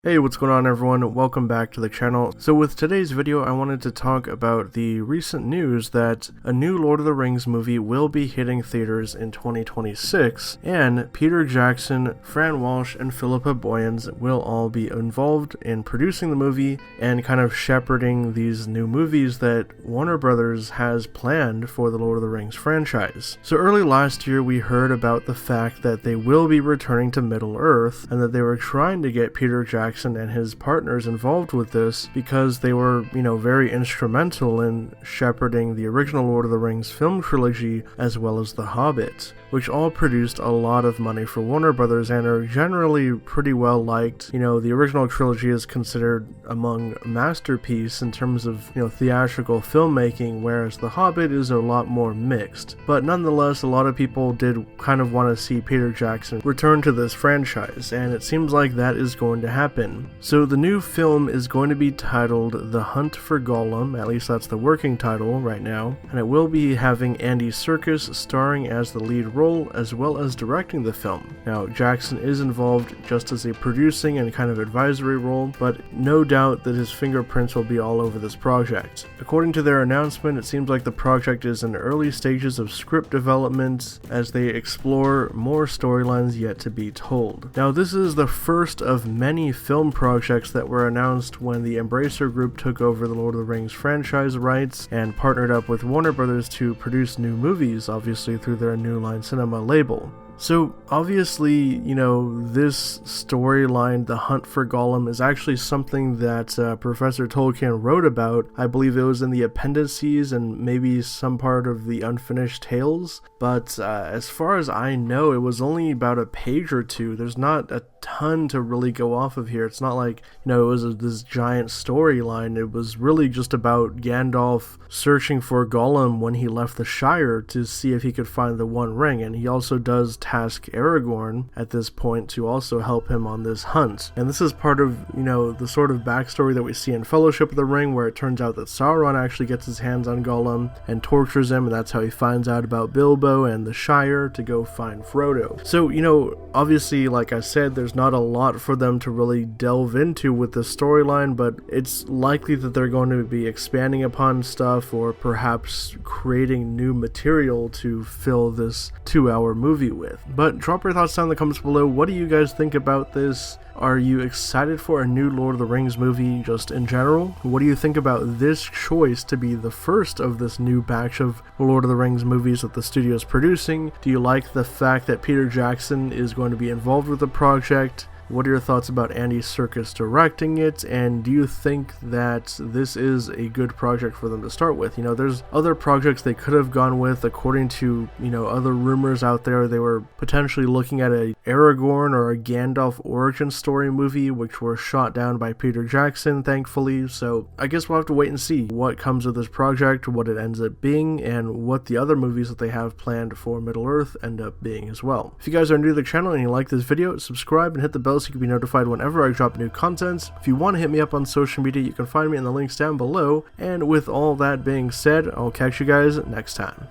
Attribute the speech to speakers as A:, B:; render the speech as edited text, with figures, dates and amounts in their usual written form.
A: Hey, what's going on everyone? Welcome back to the channel. So with today's video, I wanted to talk about the recent news that a new Lord of the Rings movie will be hitting theaters in 2026, and Peter Jackson, Fran Walsh, and Philippa Boyens will all be involved in producing the movie and kind of shepherding these new movies that Warner Brothers has planned for the Lord of the Rings franchise. So early last year, we heard about the fact that they will be returning to Middle-earth and that they were trying to get Peter Jackson and his partners involved with this because they were, very instrumental in shepherding the original Lord of the Rings film trilogy as well as The Hobbit, which all produced a lot of money for Warner Brothers and are generally pretty well liked. The original trilogy is considered among a masterpiece in terms of, theatrical filmmaking, whereas The Hobbit is a lot more mixed. But nonetheless, a lot of people did kind of want to see Peter Jackson return to this franchise, and it seems like that is going to happen. So the new film is going to be titled The Hunt for Gollum, at least that's the working title right now, and it will be having Andy Serkis starring as the lead role as well as directing the film. Now, Jackson is involved just as a producing and kind of advisory role, but no doubt that his fingerprints will be all over this project. According to their announcement, it seems like the project is in early stages of script development as they explore more storylines yet to be told. Now, this is the first of many film projects that were announced when the Embracer Group took over the Lord of the Rings franchise rights and partnered up with Warner Brothers to produce new movies, obviously through their New Line Cinema label. So obviously, this storyline, The Hunt for Gollum, is actually something that Professor Tolkien wrote about. I believe it was in the appendices and maybe some part of the Unfinished Tales. But as far as I know, it was only about a page or two. There's not a ton to really go off of here. It's not like, it was this giant storyline. It was really just about Gandalf searching for Gollum when he left the Shire to see if he could find the One Ring. And he also does task Aragorn at this point to also help him on this hunt. And this is part of, the sort of backstory that we see in Fellowship of the Ring, where it turns out that Sauron actually gets his hands on Gollum and tortures him, and that's how he finds out about Bilbo and the Shire to go find Frodo. So, obviously, like I said, there's not a lot for them to really delve into with the storyline, but it's likely that they're going to be expanding upon stuff or perhaps creating new material to fill this 2-hour movie with. But drop your thoughts down in the comments below. What do you guys think about this? Are you excited for a new Lord of the Rings movie just in general? What do you think about this choice to be the first of this new batch of Lord of the Rings movies that the studio is producing? Do you like the fact that Peter Jackson is going to be involved with the project? What are your thoughts about Andy Serkis directing it, and do you think that this is a good project for them to start with? There's other projects they could have gone with. According to, other rumors out there, they were potentially looking at a Aragorn or a Gandalf origin story movie, which were shot down by Peter Jackson, thankfully. So I guess we'll have to wait and see what comes of this project, what it ends up being, and what the other movies that they have planned for Middle-earth end up being as well. If you guys are new to the channel and you like this video, subscribe and hit the bell so you can be notified whenever I drop new content. If you want to hit me up on social media, you can find me in the links down below. And with all that being said, I'll catch you guys next time.